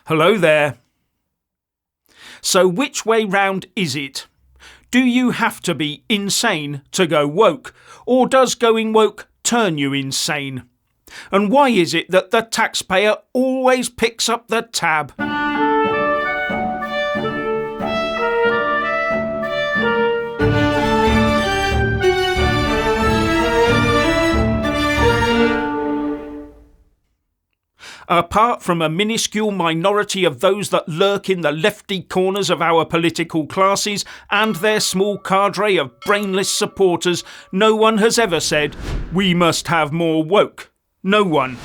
Hello there. So which way round is it? Do you have to be insane to go woke, or does going woke turn you insane? And why is it that the taxpayer always picks up the tab? Apart from a minuscule minority of those that lurk in the lefty corners of our political classes and their small cadre of brainless supporters, no one has ever said, "We must have more woke." No one.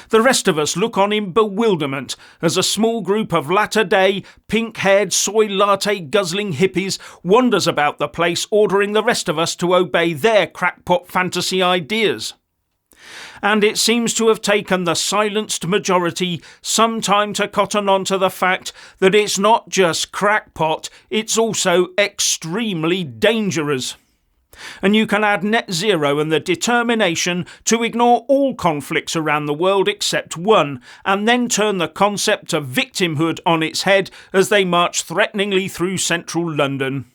The rest of us look on in bewilderment as a small group of latter-day, pink-haired, soy latte guzzling hippies wanders about the place ordering the rest of us to obey their crackpot fantasy ideas. And it seems to have taken the silenced majority some time to cotton on to the fact that it's not just crackpot, it's also extremely dangerous. And you can add net zero and the determination to ignore all conflicts around the world except one, and then turn the concept of victimhood on its head as they march threateningly through central London.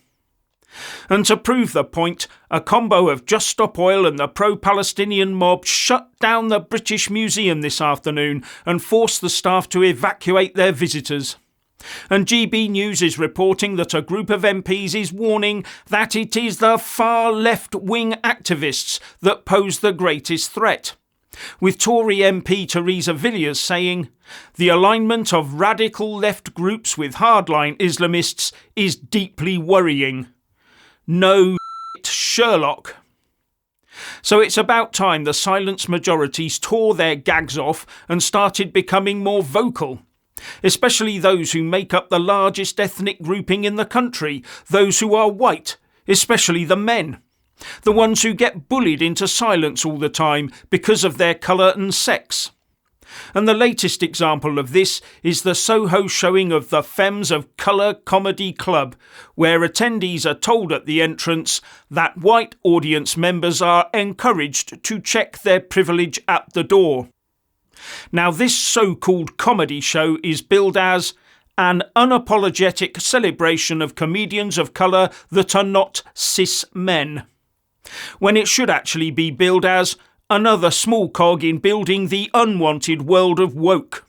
And to prove the point, a combo of Just Stop Oil and the pro-Palestinian mob shut down the British Museum this afternoon and forced the staff to evacuate their visitors. And GB News is reporting that a group of MPs is warning that it is the far left-wing activists that pose the greatest threat, with Tory MP Theresa Villiers saying, "The alignment of radical left groups with hardline Islamists is deeply worrying." No Sherlock. So it's about time the silenced majorities tore their gags off and started becoming more vocal, especially those who make up the largest ethnic grouping in the country, those who are white, especially the men, the ones who get bullied into silence all the time because of their colour and sex. And the latest example of this is the Soho showing of the Femmes of Colour Comedy Club, where attendees are told at the entrance that white audience members are encouraged to check their privilege at the door. Now, this so-called comedy show is billed as an unapologetic celebration of comedians of colour that are not cis men, when it should actually be billed as another small cog in building the unwanted world of woke.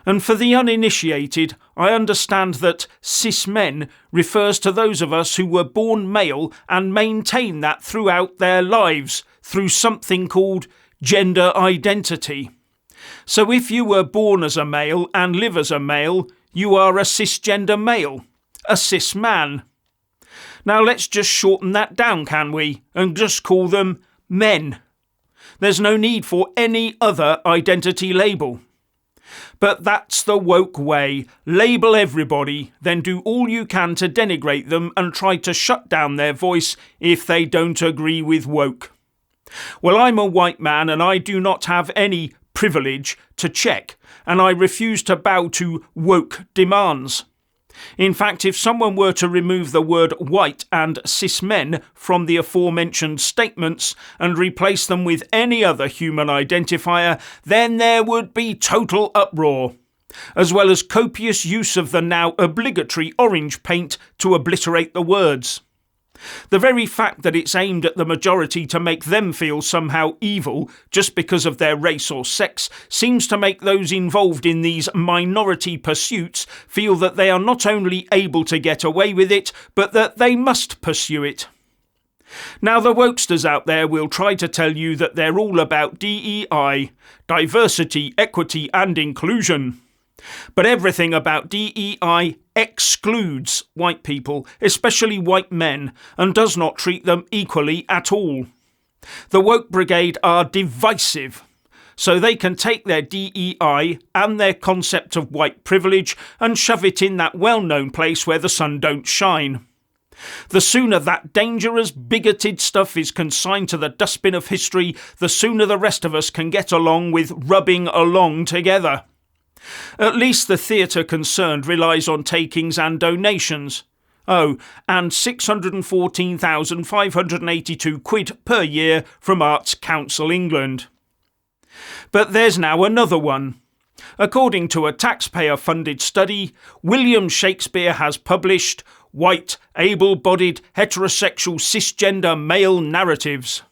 And for the uninitiated, I understand that cis men refers to those of us who were born male and maintain that throughout their lives through something called gender identity. So if you were born as a male and live as a male, you are a cisgender male, a cis man. Now let's just shorten that down, can we, and just call them men. There's no need for any other identity label. But that's the woke way. Label everybody, then do all you can to denigrate them and try to shut down their voice if they don't agree with woke. Well, I'm a white man and I do not have any privilege to check, and I refuse to bow to woke demands. In fact, if someone were to remove the word white and cis men from the aforementioned statements and replace them with any other human identifier, then there would be total uproar, as well as copious use of the now obligatory orange paint to obliterate the words. The very fact that it's aimed at the majority to make them feel somehow evil just because of their race or sex seems to make those involved in these minority pursuits feel that they are not only able to get away with it, but that they must pursue it. Now, the wokesters out there will try to tell you that they're all about DEI, diversity, equity and inclusion. But everything about DEI excludes white people, especially white men, and does not treat them equally at all. The woke brigade are divisive, so they can take their DEI and their concept of white privilege and shove it in that well-known place where the sun don't shine. The sooner that dangerous, bigoted stuff is consigned to the dustbin of history, the sooner the rest of us can get along with rubbing along together. At least the theatre concerned relies on takings and donations. Oh, and £614,582 per year from Arts Council England. But there's now another one. According to a taxpayer-funded study, William Shakespeare has published white, able-bodied, heterosexual, cisgender male narratives.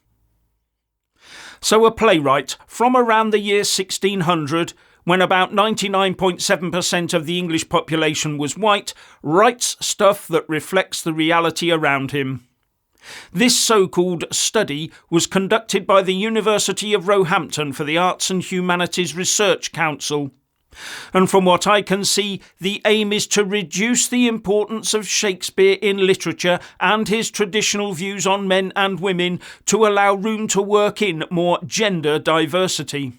So a playwright from around the year 1600, when about 99.7% of the English population was white, writes stuff that reflects the reality around him. This so-called study was conducted by the University of Roehampton for the Arts and Humanities Research Council. And from what I can see, the aim is to reduce the importance of Shakespeare in literature and his traditional views on men and women to allow room to work in more gender diversity.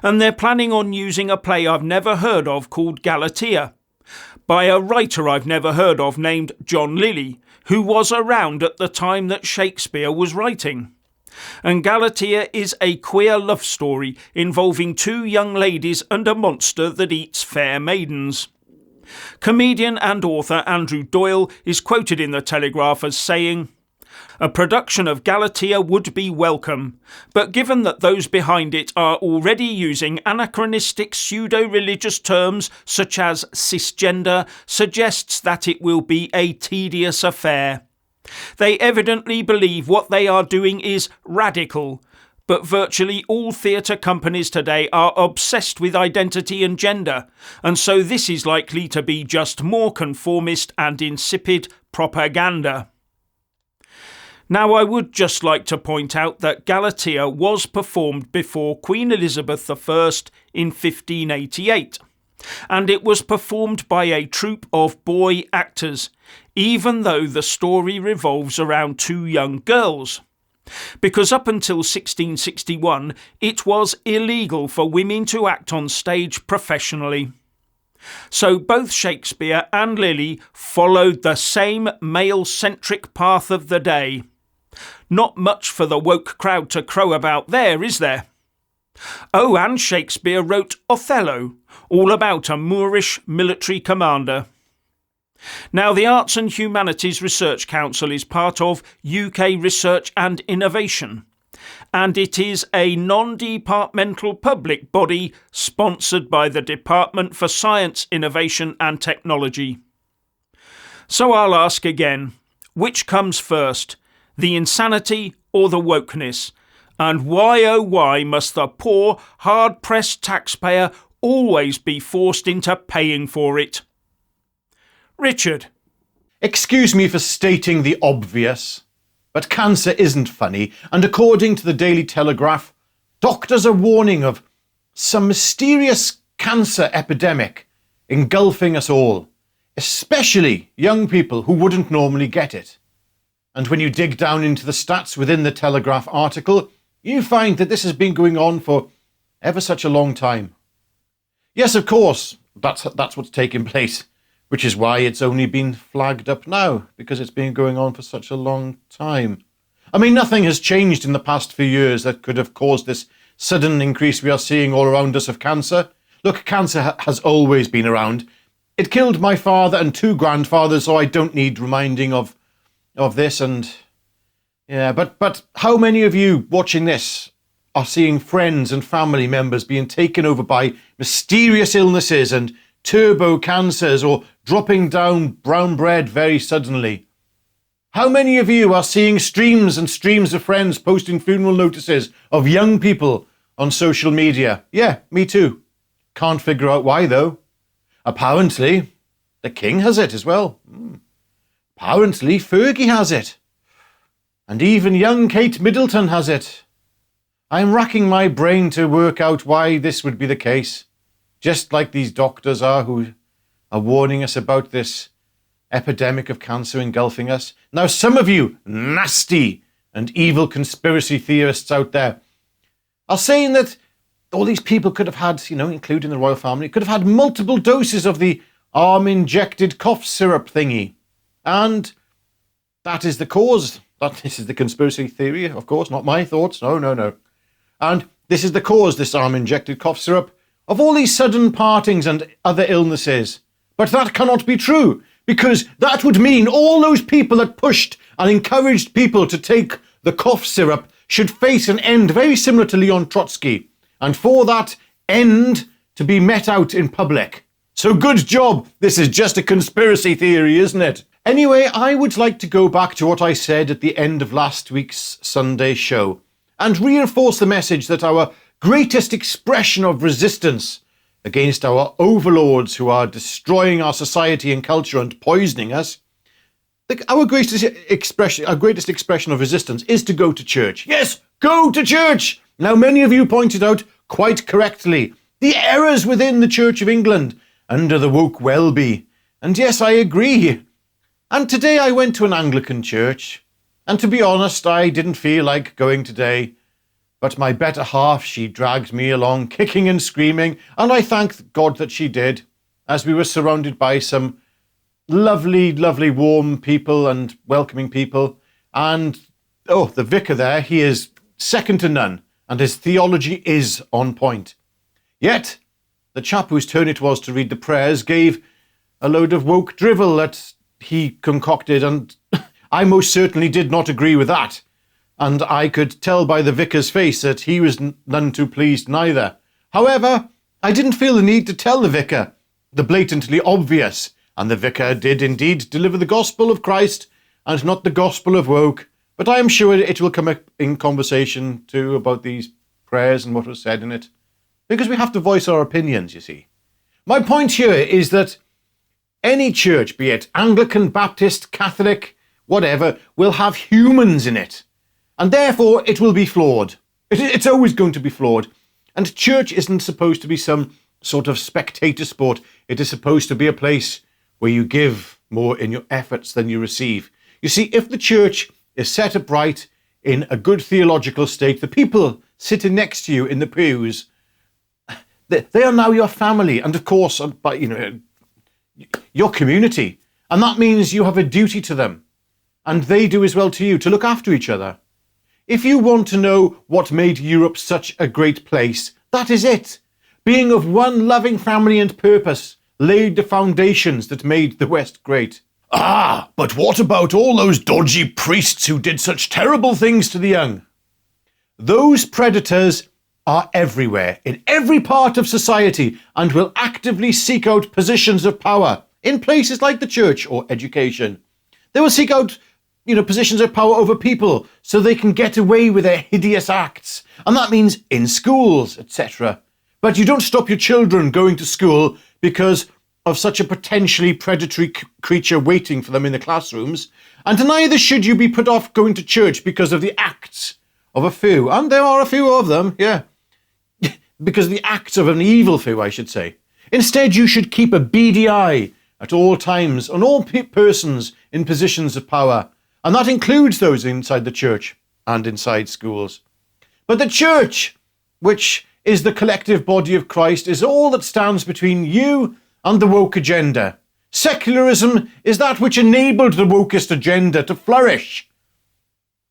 And they're planning on using a play I've never heard of called Galatea, by a writer I've never heard of named John Lilly, who was around at the time that Shakespeare was writing. And Galatea is a queer love story involving two young ladies and a monster that eats fair maidens. Comedian and author Andrew Doyle is quoted in the Telegraph as saying, "A production of Galatea would be welcome, but given that those behind it are already using anachronistic pseudo-religious terms such as cisgender, suggests that it will be a tedious affair. They evidently believe what they are doing is radical, but virtually all theatre companies today are obsessed with identity and gender, and so this is likely to be just more conformist and insipid propaganda." Now, I would just like to point out that Galatea was performed before Queen Elizabeth I in 1588, and it was performed by a troupe of boy actors, even though the story revolves around two young girls. Because up until 1661, it was illegal for women to act on stage professionally. So both Shakespeare and Lilly followed the same male-centric path of the day. Not much for the woke crowd to crow about there, is there? Oh, and Shakespeare wrote Othello, all about a Moorish military commander. Now, the Arts and Humanities Research Council is part of UK Research and Innovation, and it is a non-departmental public body sponsored by the Department for Science, Innovation and Technology. So I'll ask again, which comes first, the insanity or the wokeness? And why, oh why, must the poor, hard-pressed taxpayer always be forced into paying for it? Richard. Excuse me for stating the obvious, but cancer isn't funny, and according to the Daily Telegraph, doctors are warning of some mysterious cancer epidemic engulfing us all, especially young people who wouldn't normally get it. And when you dig down into the stats within the Telegraph article, you find that this has been going on for ever such a long time. Yes, of course, that's what's taking place, which is why it's only been flagged up now, because it's been going on for such a long time. I mean, nothing has changed in the past few years that could have caused this sudden increase we are seeing all around us of cancer. Look, cancer has always been around. It killed my father and two grandfathers, so I don't need reminding of this. And yeah, but how many of you watching this are seeing friends and family members being taken over by mysterious illnesses and turbo cancers, or dropping down brown bread very suddenly? How many of you are seeing streams and streams of friends posting funeral notices of young people on social media? Yeah, me too. Can't figure out why though. Apparently, the King has it as well. Apparently, Fergie has it. And even young Kate Middleton has it. I'm racking my brain to work out why this would be the case. Just like these doctors are who are warning us about this epidemic of cancer engulfing us. Now, some of you nasty and evil conspiracy theorists out there are saying that all these people could have had, including the royal family, could have had multiple doses of the arm-injected cough syrup thingy. And that is the cause. This is the conspiracy theory, of course, not my thoughts. No. And this is the cause, this arm-injected cough syrup, of all these sudden partings and other illnesses. But that cannot be true, because that would mean all those people that pushed and encouraged people to take the cough syrup should face an end very similar to Leon Trotsky. And for that end to be met out in public. So good job, this is just a conspiracy theory, isn't it? Anyway, I would like to go back to what I said at the end of last week's Sunday show and reinforce the message that our greatest expression of resistance against our overlords who are destroying our society and culture and poisoning us, our greatest expression of resistance is to go to church. Yes, go to church! Now, many of you pointed out, quite correctly, the errors within the Church of England under the woke Welby. And yes, I agree. And today I went to an Anglican church. And to be honest, I didn't feel like going today. But my better half, she dragged me along, kicking and screaming. And I thank God that she did, as we were surrounded by some lovely, lovely, warm people and welcoming people. And, the vicar there, he is second to none. And his theology is on point. Yet, the chap whose turn it was to read the prayers gave a load of woke drivel that he concocted, and I most certainly did not agree with that. And I could tell by the vicar's face that he was none too pleased neither. However, I didn't feel the need to tell the vicar the blatantly obvious, and the vicar did indeed deliver the gospel of Christ and not the gospel of woke. But I am sure it will come up in conversation too about these prayers and what was said in it. Because we have to voice our opinions, you see. My point here is that any church, be it Anglican, Baptist, Catholic, whatever, will have humans in it. And therefore it will be flawed. It's always going to be flawed. And church isn't supposed to be some sort of spectator sport. It is supposed to be a place where you give more in your efforts than you receive. You see, if the church is set upright in a good theological state, the people sitting next to you in the pews, they are now your family and, of course, your community. And that means you have a duty to them. And they do as well to you, to look after each other. If you want to know what made Europe such a great place, that is it. Being of one loving family and purpose laid the foundations that made the West great. Ah, but what about all those dodgy priests who did such terrible things to the young? Those predators are everywhere, in every part of society, and will actively seek out positions of power in places like the church or education. They will seek out, positions of power over people so they can get away with their hideous acts. And that means in schools, etc. But you don't stop your children going to school because of such a potentially predatory creature waiting for them in the classrooms. And neither should you be put off going to church because of the acts of a few. And there are a few of them, yeah. Because the acts of an evil few, I should say. Instead, you should keep a beady eye at all times on all persons in positions of power. And that includes those inside the church and inside schools. But the church, which is the collective body of Christ, is all that stands between you and the woke agenda. Secularism is that which enabled the wokest agenda to flourish.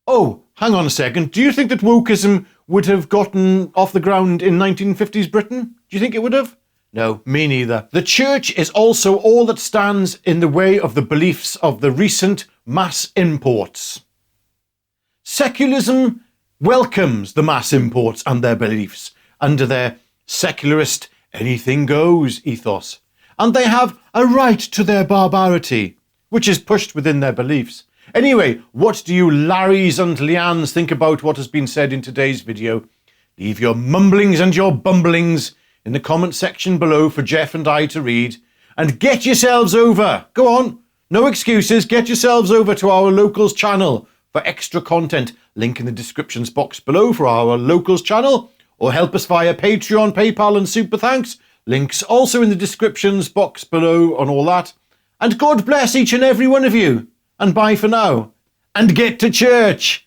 Oh, hang on a second. Do you think that wokeism would have gotten off the ground in 1950s Britain? Do you think it would have? No, me neither. The church is also all that stands in the way of the beliefs of the recent mass imports. Secularism welcomes the mass imports and their beliefs under their secularist anything goes ethos. And they have a right to their barbarity, which is pushed within their beliefs. Anyway, what do you Larrys and Leannes think about what has been said in today's video? Leave your mumblings and your bumblings in the comment section below for Jeff and I to read. And get yourselves over. Go on. No excuses. Get yourselves over to our Locals channel for extra content. Link in the descriptions box below for our Locals channel. Or help us via Patreon, PayPal and Super Thanks. Links also in the descriptions box below on all that. And God bless each and every one of you. And bye for now. And get to church.